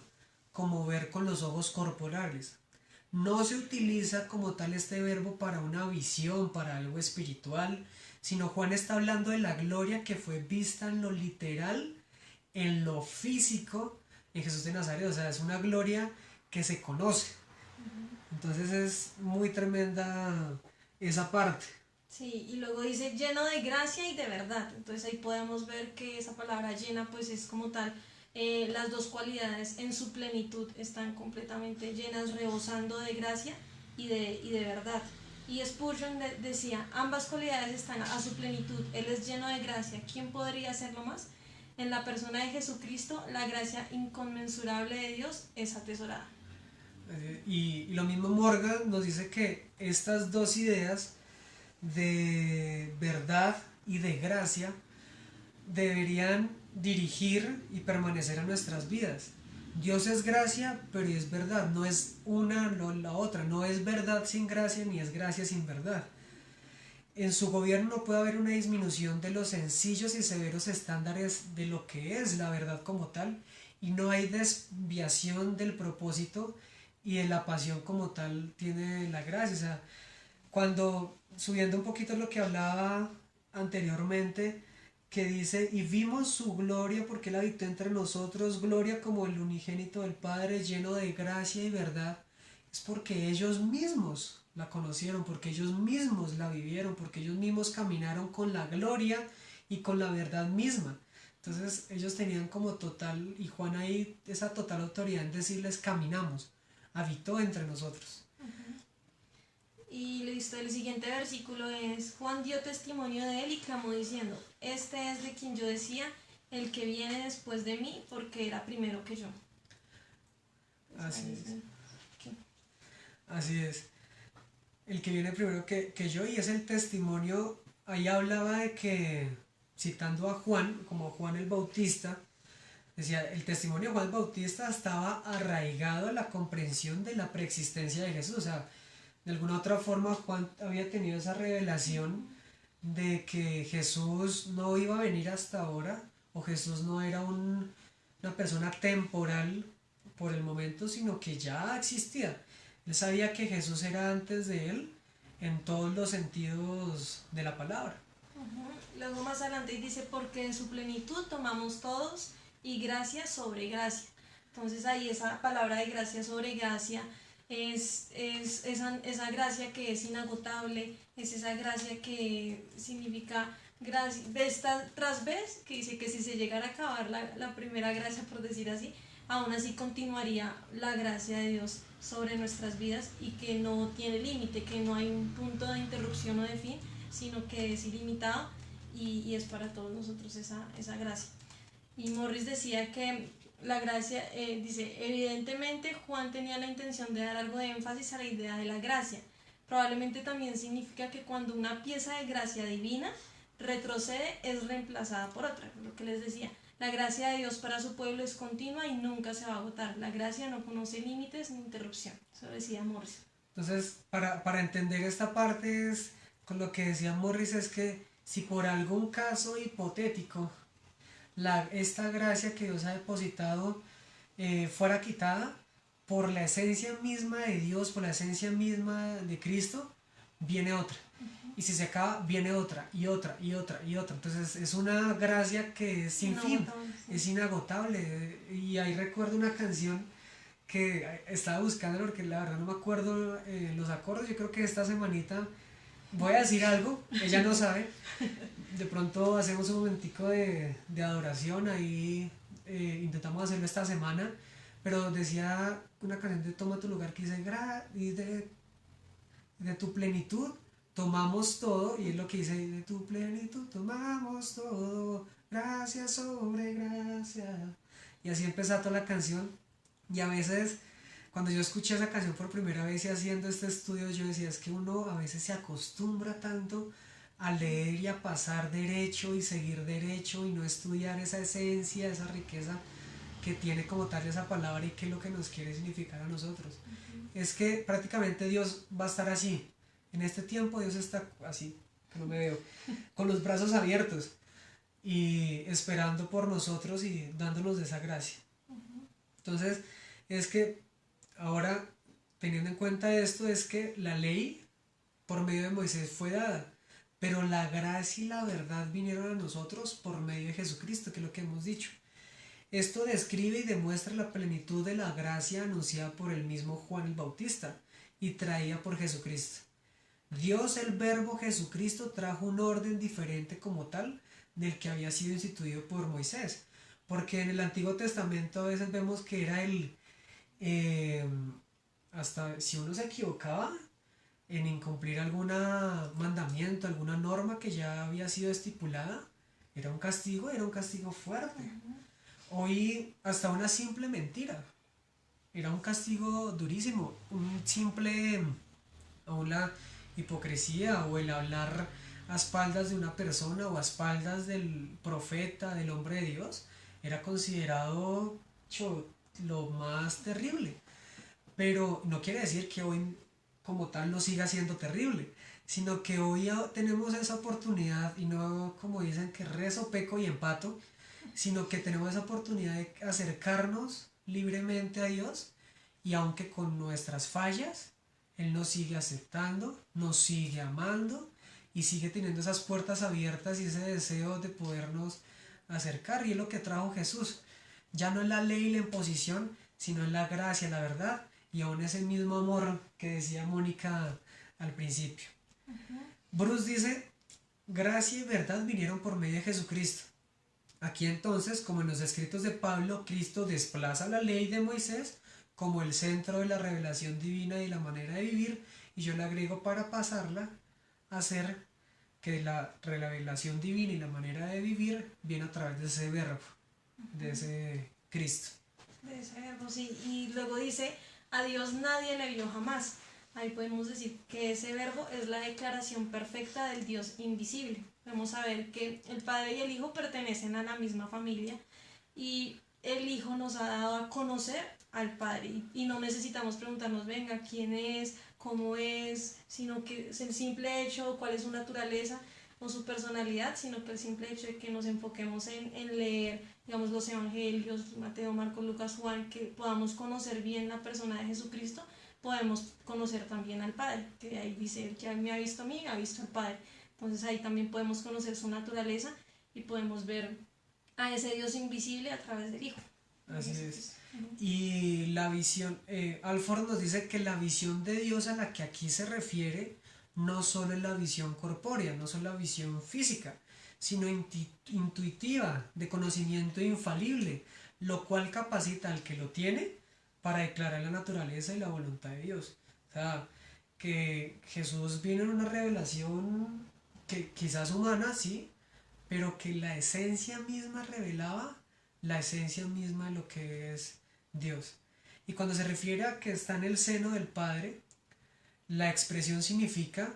como ver con los ojos corporales. No se utiliza como tal este verbo para una visión, para algo espiritual, sino Juan está hablando de la gloria que fue vista en lo literal, en lo físico, en Jesús de Nazaret. O sea, es una gloria que se conoce. Entonces es muy tremenda esa parte. Sí, y luego dice lleno de gracia y de verdad. Entonces ahí podemos ver que esa palabra llena pues es como tal, las dos cualidades en su plenitud están completamente llenas, rebosando de gracia y de verdad. Y Spurgeon decía, ambas cualidades están a su plenitud. Él es lleno de gracia. ¿Quién podría hacerlo más? En la persona de Jesucristo, la gracia inconmensurable de Dios es atesorada. Y lo mismo Morgan nos dice que estas dos ideas de verdad y de gracia deberían dirigir y permanecer en nuestras vidas. Dios es gracia, pero es verdad, no es una o la otra, no es verdad sin gracia ni es gracia sin verdad. En su gobierno no puede haber una disminución de los sencillos y severos estándares de lo que es la verdad como tal, y no hay desviación del propósito y de la pasión como tal tiene la gracia. O sea, cuando, subiendo un poquito lo que hablaba anteriormente, que dice, y vimos su gloria porque él habitó entre nosotros, gloria como el unigénito del Padre, lleno de gracia y verdad, es porque ellos mismos la conocieron, porque ellos mismos la vivieron, porque ellos mismos caminaron con la gloria y con la verdad misma. Entonces ellos tenían como total, y Juan ahí, esa total autoridad en decirles caminamos, habitó entre nosotros. Y listo, el siguiente versículo es: Juan dio testimonio de él y clamó diciendo: Este es de quien yo decía, el que viene después de mí, porque era primero que yo. Así es. ¿Qué? Así es. El que viene primero que yo, y es el testimonio. Ahí hablaba de que, citando a Juan, como Juan el Bautista, decía, el testimonio de Juan el Bautista estaba arraigado a la comprensión de la preexistencia de Jesús. O sea, de alguna otra forma Juan había tenido esa revelación de que Jesús no iba a venir hasta ahora, o Jesús no era una persona temporal por el momento, sino que ya existía. Él sabía que Jesús era antes de él en todos los sentidos de la palabra. Luego más adelante dice: porque de su plenitud tomamos todos y gracia sobre gracia. Entonces ahí esa palabra de gracia sobre gracia es esa gracia que es inagotable, es esa gracia que significa gracia, vez tras vez, que dice que si se llegara a acabar la primera gracia, por decir así, aún así continuaría la gracia de Dios sobre nuestras vidas, y que no tiene límite, que no hay un punto de interrupción o de fin, sino que es ilimitado, y es para todos nosotros esa gracia. Y Morris decía que la gracia, dice, evidentemente Juan tenía la intención de dar algo de énfasis a la idea de la gracia. Probablemente también significa que cuando una pieza de gracia divina retrocede, es reemplazada por otra, lo que les decía. La gracia de Dios para su pueblo es continua y nunca se va a agotar. La gracia no conoce límites ni interrupción. Eso decía Morris. Entonces, para entender esta parte, es con lo que decía Morris, es que si por algún caso hipotético esta gracia que Dios ha depositado fuera quitada, por la esencia misma de Dios, por la esencia misma de Cristo, viene otra. Y si se acaba, viene otra, y otra, y otra, y otra. Entonces es una gracia que es sin fin, es inagotable. Y ahí recuerdo una canción que estaba buscando, porque la verdad no me acuerdo los acordes. Yo creo que esta semanita voy a decir algo, ella no sabe. De pronto hacemos un momentico de adoración, ahí intentamos hacerlo esta semana, pero decía una canción de Toma tu lugar que dice, y de tu plenitud tomamos todo, y es lo que dice, de tu plenitud tomamos todo, gracia sobre gracia. Y así empezó toda la canción. Y a veces, cuando yo escuché esa canción por primera vez y haciendo este estudio, yo decía, es que uno a veces se acostumbra tanto a leer y a pasar derecho y seguir derecho y no estudiar esa esencia, esa riqueza que tiene como tal esa palabra y qué es lo que nos quiere significar a nosotros. Es que prácticamente Dios va a estar así. En este tiempo Dios está así, que no me veo, con los brazos abiertos y esperando por nosotros y dándonos de esa gracia. Entonces, es que ahora, teniendo en cuenta esto, es que la ley por medio de Moisés fue dada, pero la gracia y la verdad vinieron a nosotros por medio de Jesucristo, que es lo que hemos dicho. Esto describe y demuestra la plenitud de la gracia anunciada por el mismo Juan el Bautista y traída por Jesucristo. Dios, el Verbo Jesucristo, trajo un orden diferente como tal del que había sido instituido por Moisés, porque en el Antiguo Testamento a veces vemos que era eh, hasta si uno se equivocaba en incumplir algún mandamiento, alguna norma que ya había sido estipulada, era un castigo fuerte. Hoy hasta una simple mentira era un castigo durísimo, un simple, aún la hipocresía o el hablar a espaldas de una persona o a espaldas del profeta, del hombre de Dios, era considerado lo más terrible. Pero no quiere decir que hoy como tal no siga siendo terrible, sino que hoy tenemos esa oportunidad, y no como dicen que rezo, peco y empato, sino que tenemos esa oportunidad de acercarnos libremente a Dios, y aunque con nuestras fallas, Él nos sigue aceptando, nos sigue amando y sigue teniendo esas puertas abiertas y ese deseo de podernos acercar. Y es lo que trajo Jesús. Ya no es la ley y la imposición, sino es la gracia, la verdad, y aún es el mismo amor que decía Mónica al principio. Bruce dice, gracia y verdad vinieron por medio de Jesucristo. Aquí entonces, como en los escritos de Pablo, Cristo desplaza la ley de Moisés como el centro de la revelación divina y la manera de vivir, y yo le agrego para pasarla a ser que la revelación divina y la manera de vivir viene a través de ese verbo, de ese Cristo. De ese verbo, sí. Y luego dice, a Dios nadie le vio jamás. Ahí podemos decir que ese verbo es la declaración perfecta del Dios invisible. Podemos saber que el Padre y el Hijo pertenecen a la misma familia y el Hijo nos ha dado a conocer al Padre. Y no necesitamos preguntarnos, venga, ¿quién es? ¿Cómo es? Sino que es el simple hecho, cuál es su naturaleza o su personalidad, sino que el simple hecho de que nos enfoquemos en leer, digamos, los evangelios, Mateo, Marcos, Lucas, Juan, que podamos conocer bien la persona de Jesucristo, podemos conocer también al Padre, que ahí dice, el que me ha visto a mí, ha visto al Padre. Entonces ahí también podemos conocer su naturaleza y podemos ver a ese Dios invisible a través del Hijo. Así es. Y la visión, Alford nos dice que la visión de Dios a la que aquí se refiere no solo es la visión corpórea, no solo la visión física, sino intuitiva, de conocimiento infalible, lo cual capacita al que lo tiene para declarar la naturaleza y la voluntad de Dios. O sea, que Jesús vino en una revelación que quizás humana, sí, pero que la esencia misma revelaba la esencia misma de lo que es Dios. Y cuando se refiere a que está en el seno del Padre, la expresión significa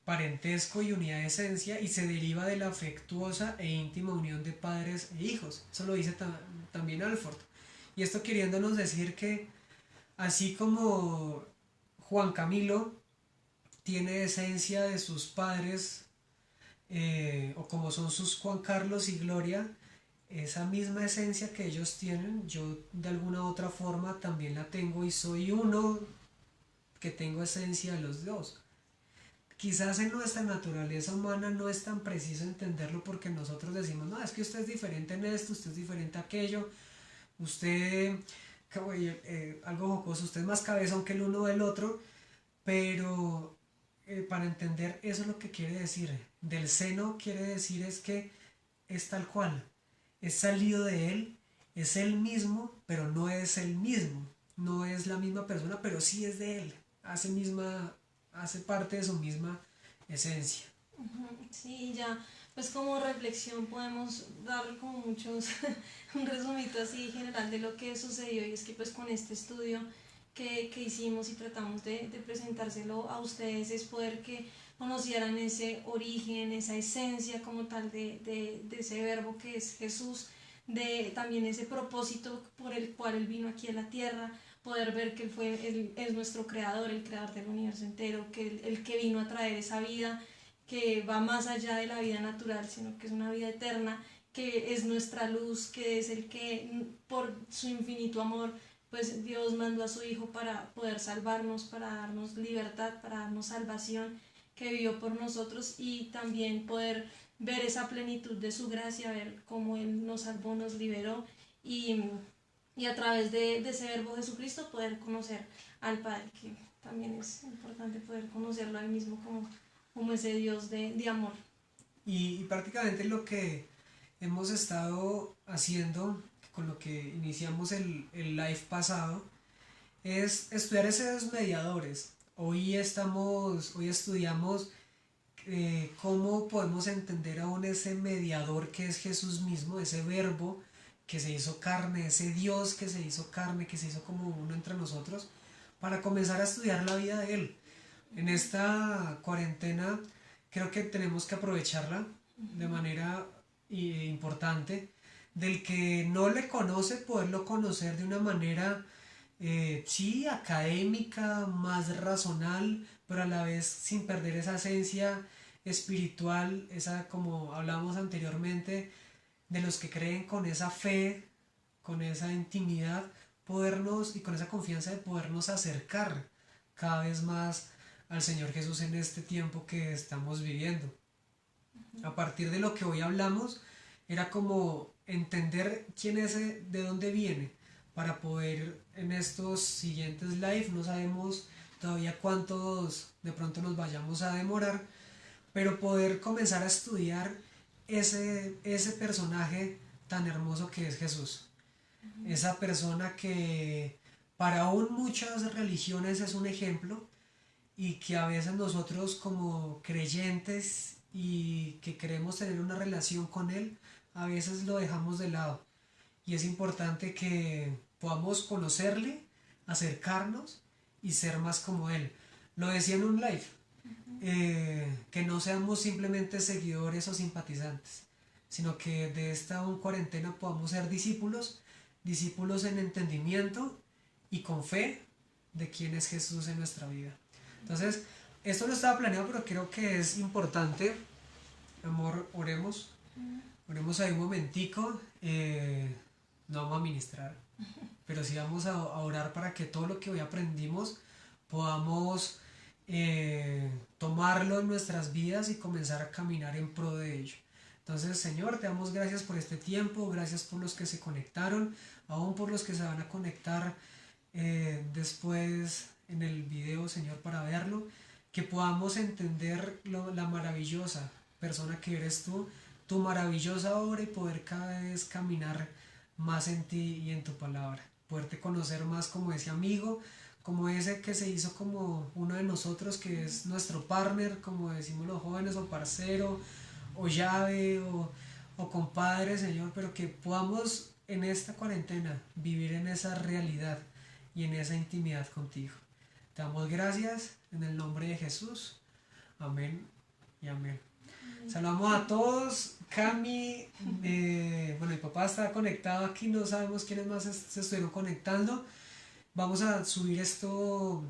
parentesco y unidad de esencia y se deriva de la afectuosa e íntima unión de padres e hijos. Eso lo dice también Alford. Y esto queriéndonos decir que así como Juan Camilo tiene esencia de sus padres, o como son sus Juan Carlos y Gloria, esa misma esencia que ellos tienen, yo de alguna u otra forma también la tengo y soy uno que tengo esencia de los dos. Quizás en nuestra naturaleza humana no es tan preciso entenderlo porque nosotros decimos, no, es que usted es diferente en esto, usted es diferente en aquello, usted, algo jocoso, usted es más cabezón que el uno del otro, pero para entender eso es lo que quiere decir. Del seno quiere decir es que es tal cual, es salido de él, es él mismo, pero no es el mismo, no es la misma persona, pero sí es de él, hace parte de su misma esencia. Sí, ya, pues como reflexión podemos dar como muchos, un resumito así general de lo que sucedió y es que pues con este estudio que hicimos y tratamos de presentárselo a ustedes es poder que conocieran ese origen, esa esencia como tal de ese verbo que es Jesús, de también ese propósito por el cual Él vino aquí a la tierra, poder ver que Él es nuestro creador, el creador del universo entero, que el que vino a traer esa vida que va más allá de la vida natural, sino que es una vida eterna, que es nuestra luz, que es el que por su infinito amor, pues Dios mandó a su Hijo para poder salvarnos, para darnos libertad, para darnos salvación, que vivió por nosotros y también poder ver esa plenitud de su gracia, ver cómo Él nos salvó, nos liberó y a través de ese verbo Jesucristo poder conocer al Padre, que también es importante poder conocerlo a Él mismo como ese Dios de amor. Y prácticamente lo que hemos estado haciendo, con lo que iniciamos el live pasado, es estudiar esos mediadores. Hoy estudiamos cómo podemos entender aún ese mediador que es Jesús mismo, ese verbo que se hizo carne, ese Dios que se hizo carne, que se hizo como uno entre nosotros, para comenzar a estudiar la vida de Él. En esta cuarentena creo que tenemos que aprovecharla de manera importante, del que no le conoce, poderlo conocer de una manera, sí, académica, más razonal, pero a la vez sin perder esa esencia espiritual, esa como hablamos anteriormente, de los que creen con esa fe, con esa intimidad, podernos y con esa confianza de podernos acercar cada vez más al Señor Jesús en este tiempo que estamos viviendo. A partir de lo que hoy hablamos, era como entender quién es, de dónde viene, para poder en estos siguientes live, no sabemos todavía cuántos de pronto nos vayamos a demorar, pero poder comenzar a estudiar ese personaje tan hermoso que es Jesús. Esa persona que para aún muchas religiones es un ejemplo y que a veces nosotros como creyentes y que queremos tener una relación con Él, a veces lo dejamos de lado. Y es importante que podamos conocerle, acercarnos y ser más como Él. Lo decía en un live, que no seamos simplemente seguidores o simpatizantes, sino que de esta cuarentena podamos ser discípulos, discípulos en entendimiento y con fe de quién es Jesús en nuestra vida. Entonces, esto no estaba planeado, pero creo que es importante. Amor, oremos. Oremos ahí un momentico. No vamos a ministrar, pero sí vamos a orar para que todo lo que hoy aprendimos podamos tomarlo en nuestras vidas y comenzar a caminar en pro de ello. Entonces, Señor, te damos gracias por este tiempo, gracias por los que se conectaron, aún por los que se van a conectar después en el video, Señor, para verlo, que podamos entender la maravillosa persona que eres tú, tu maravillosa obra y poder cada vez caminar más en ti y en tu palabra, poderte conocer más como ese amigo, como ese que se hizo como uno de nosotros, que es nuestro partner, como decimos los jóvenes, o parcero, o llave, o compadre, Señor, pero que podamos en esta cuarentena vivir en esa realidad y en esa intimidad contigo. Te damos gracias en el nombre de Jesús. Amén y amén. Saludamos a todos. Cami, bueno, mi papá está conectado aquí, no sabemos quiénes más se estuvieron conectando. Vamos a subir esto,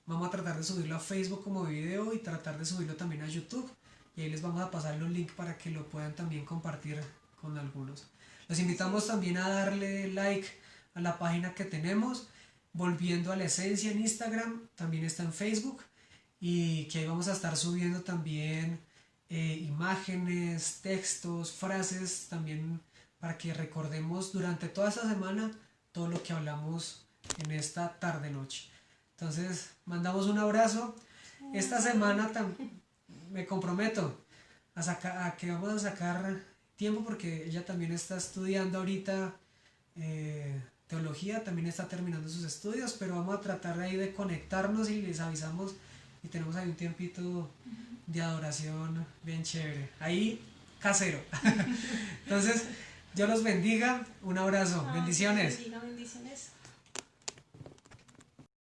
vamos a tratar de subirlo a Facebook como video y tratar de subirlo también a YouTube. Y ahí les vamos a pasar los links para que lo puedan también compartir con algunos. Los invitamos también a darle like a la página que tenemos, Volviendo a la Esencia en Instagram, también está en Facebook, y que ahí vamos a estar subiendo también imágenes, textos, frases, también para que recordemos durante toda esta semana todo lo que hablamos en esta tarde-noche. Entonces, mandamos un abrazo. Esta semana me comprometo a que vamos a sacar tiempo, porque ella también está estudiando ahorita teología, también está terminando sus estudios, pero vamos a tratar ahí de conectarnos y les avisamos y tenemos ahí un tiempito de adoración bien chévere, ahí casero. Entonces, Dios los bendiga, un abrazo, bendiciones. Bendiciones.